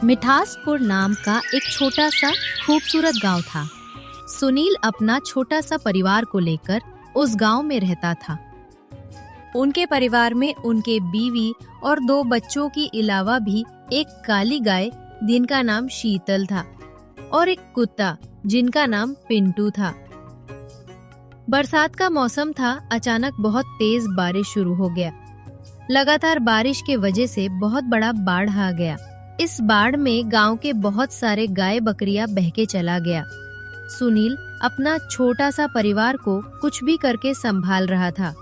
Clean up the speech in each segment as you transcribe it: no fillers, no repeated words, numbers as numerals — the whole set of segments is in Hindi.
मिठासपुर नाम का एक छोटा सा खूबसूरत गांव था। सुनील अपना छोटा सा परिवार को लेकर उस गांव में रहता था। उनके परिवार में उनके बीवी और 2 बच्चों के अलावा भी एक काली गाय जिनका नाम शीतल था और एक कुत्ता जिनका नाम पिंटू था। बरसात का मौसम था। अचानक बहुत तेज बारिश शुरू हो गया। लगातार बारिश के वजह से बहुत बड़ा बाढ़ आ गया। इस बाढ़ में गांव के बहुत सारे गाय बकरियां बह के चला गया। सुनील अपना छोटा सा परिवार को कुछ भी करके संभाल रहा था,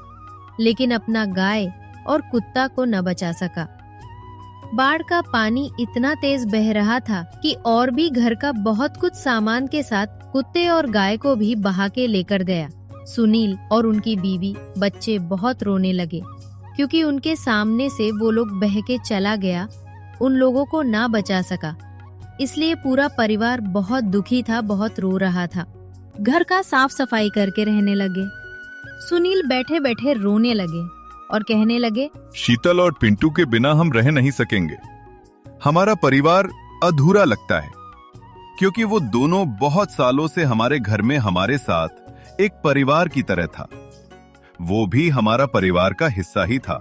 लेकिन अपना गाय और कुत्ता को न बचा सका। बाढ़ का पानी इतना तेज बह रहा था कि और भी घर का बहुत कुछ सामान के साथ कुत्ते और गाय को भी बहा के लेकर गया। सुनील और उनकी बीवी बच्चे बहुत रोने लगे क्योंकि उनके सामने से वो लोग बह के चला गया, उन लोगों को ना बचा सका। इसलिए पूरा परिवार बहुत दुखी था, बहुत रो रहा था। घर का साफ सफाई करके रहने लगे। सुनील बैठे बैठे रोने लगे और कहने लगे, शीतल और पिंटू के बिना हम रह नहीं सकेंगे। हमारा परिवार अधूरा लगता है क्योंकि वो दोनों बहुत सालों से हमारे घर में हमारे साथ एक परिवार की तरह था। वो भी हमारा परिवार का हिस्सा ही था।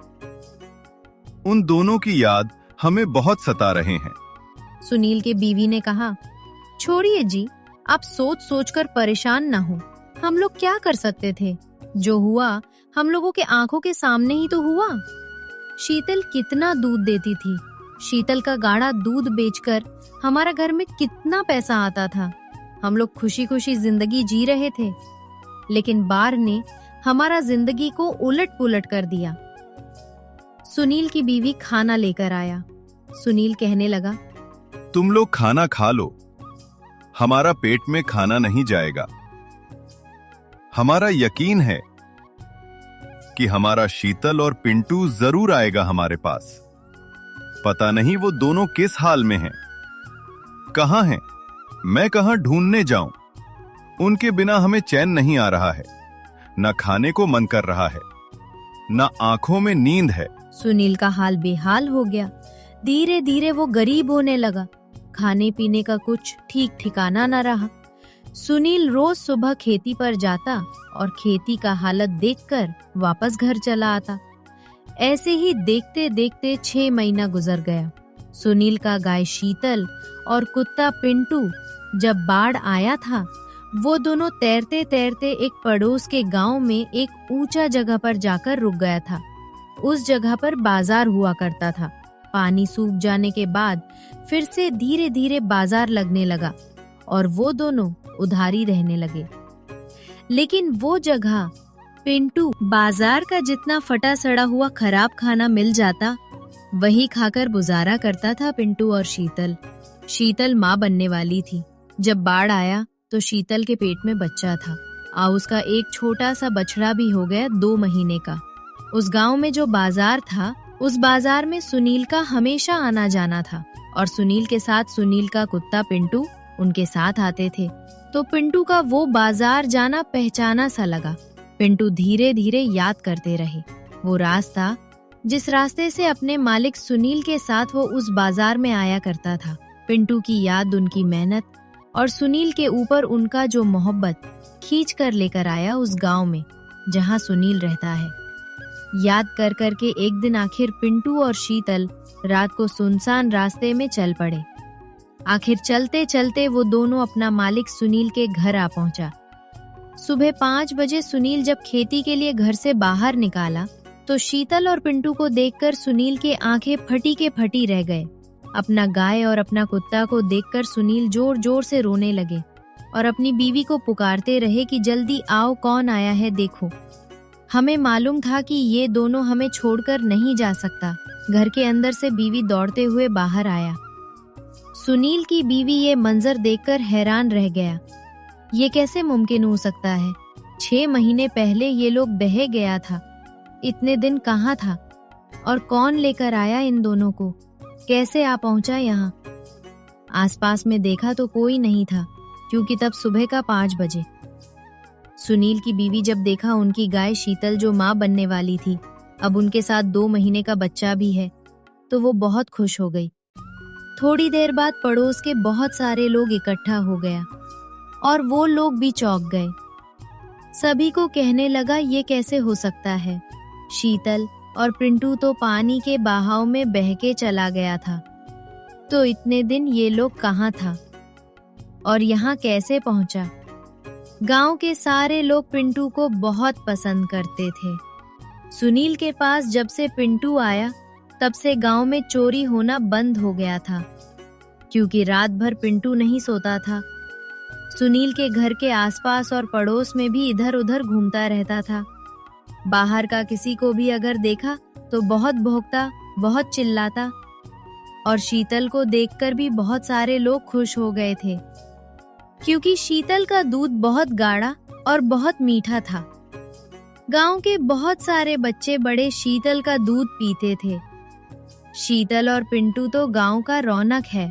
उन दोनों की याद हमें बहुत सता रहे हैं। सुनील के बीवी ने कहा, छोड़िए जी, आप सोच सोच कर परेशान ना हो। हम लोग क्या कर सकते थे? जो हुआ हम लोगों के आंखों के सामने ही तो हुआ। शीतल कितना दूध देती थी। शीतल का गाढ़ा दूध बेचकर हमारा घर में कितना पैसा आता था। हम लोग खुशी खुशी जिंदगी जी रहे थे, लेकिन बाढ़ ने हमारा जिंदगी को उलट पुलट कर दिया। सुनील की बीवी खाना लेकर आया। सुनील कहने लगा, तुम लोग खाना खा लो, हमारा पेट में खाना नहीं जाएगा। हमारा यकीन है कि हमारा शीतल और पिंटू जरूर आएगा हमारे पास। पता नहीं वो दोनों किस हाल में हैं, कहां हैं, मैं कहां ढूंढने जाऊं। उनके बिना हमें चैन नहीं आ रहा है, न खाने को मन कर रहा है, न आंखों में नींद है। सुनील का हाल बेहाल हो गया। धीरे धीरे वो गरीब होने लगा। खाने पीने का कुछ ठीक ठिकाना न रहा। सुनील रोज सुबह खेती पर जाता और खेती का हालत देखकर वापस घर चला आता। ऐसे ही देखते देखते 6 महीना गुजर गया। सुनील का गाय शीतल और कुत्ता पिंटू जब बाढ़ आया था, वो दोनों तैरते तैरते एक पड़ोस के गांव में एक ऊंचा जगह पर जाकर रुक गया था। उस जगह पर बाजार हुआ करता था। पानी सूख जाने के बाद फिर से धीरे धीरे बाजार लगने लगा और वो दोनों उधारी रहने लगे। लेकिन वो जगह पिंटू बाजार का जितना फटा सड़ा हुआ खराब खाना मिल जाता, वही खाकर गुजारा करता था पिंटू और शीतल। शीतल माँ बनने वाली थी। जब बाढ़ आया तो शीतल के पेट में बच्चा था और उसका एक छोटा सा बछड़ा भी हो गया 2 महीने का। उस गांव में जो बाजार था, उस बाजार में सुनील का हमेशा आना जाना था और सुनील के साथ सुनील का कुत्ता पिंटू उनके साथ आते थे। तो पिंटू का वो बाजार जाना पहचाना सा लगा। पिंटू धीरे धीरे याद करते रहे वो रास्ता जिस रास्ते से अपने मालिक सुनील के साथ वो उस बाजार में आया करता था। पिंटू की याद उनकी मेहनत और सुनील के ऊपर उनका जो मोहब्बत खींच कर लेकर आया उस गांव में जहां सुनील रहता है। याद कर करके एक दिन आखिर पिंटू और शीतल रात को सुनसान रास्ते में चल पड़े। आखिर चलते चलते वो दोनों अपना मालिक सुनील के घर आ पहुंचा। सुबह 5 बजे सुनील जब खेती के लिए घर से बाहर निकाला तो शीतल और पिंटू को देखकर सुनील के आंखें फटी के फटी रह गए। अपना गाय और अपना कुत्ता को देखकर सुनील जोर जोर से रोने लगे और अपनी बीवी को पुकारते रहे कि जल्दी आओ, कौन आया है देखो। हमें मालूम था कि ये दोनों हमें छोड़कर नहीं जा सकता। घर के अंदर से बीवी दौड़ते हुए बाहर आया। सुनील की बीवी ये मंजर देखकर हैरान रह गया। ये कैसे मुमकिन हो सकता है? 6 महीने पहले ये लोग बह गया था। इतने दिन कहाँ था और कौन लेकर आया इन दोनों को? कैसे आ पहुंचा यहाँ? आसपास में देखा तो कोई नहीं था क्योंकि तब सुबह का 5 बजे। सुनील की बीवी जब देखा उनकी गाय शीतल जो माँ बनने वाली थी, अब उनके साथ 2 महीने का बच्चा भी है, तो वो बहुत खुश हो गई। थोड़ी देर बाद पड़ोस के बहुत सारे लोग इकट्ठा हो गया और वो लोग भी चौंक गए। सभी को कहने लगा, ये कैसे हो सकता है? शीतल और पिंटू तो पानी के बहाव में बह के चला गया था, तो इतने दिन ये लोग कहाँ था और यहाँ कैसे पहुंचा? गांव के सारे लोग पिंटू को बहुत पसंद करते थे। सुनील के पास जब से पिंटू आया तब से गांव में चोरी होना बंद हो गया था, क्योंकि रात भर पिंटू नहीं सोता था। सुनील के घर के आसपास और पड़ोस में भी इधर उधर घूमता रहता था। बाहर का किसी को भी अगर देखा तो बहुत भौंकता, बहुत चिल्लाता, और शीतल को देखकर भी बहुत सारे लोग खुश हो गए थे, क्योंकि शीतल का दूध बहुत गाढ़ा और बहुत मीठा था। गांव के बहुत सारे बच्चे बड़े शीतल का दूध पीते थे। शीतल और पिंटू तो गांव का रौनक है।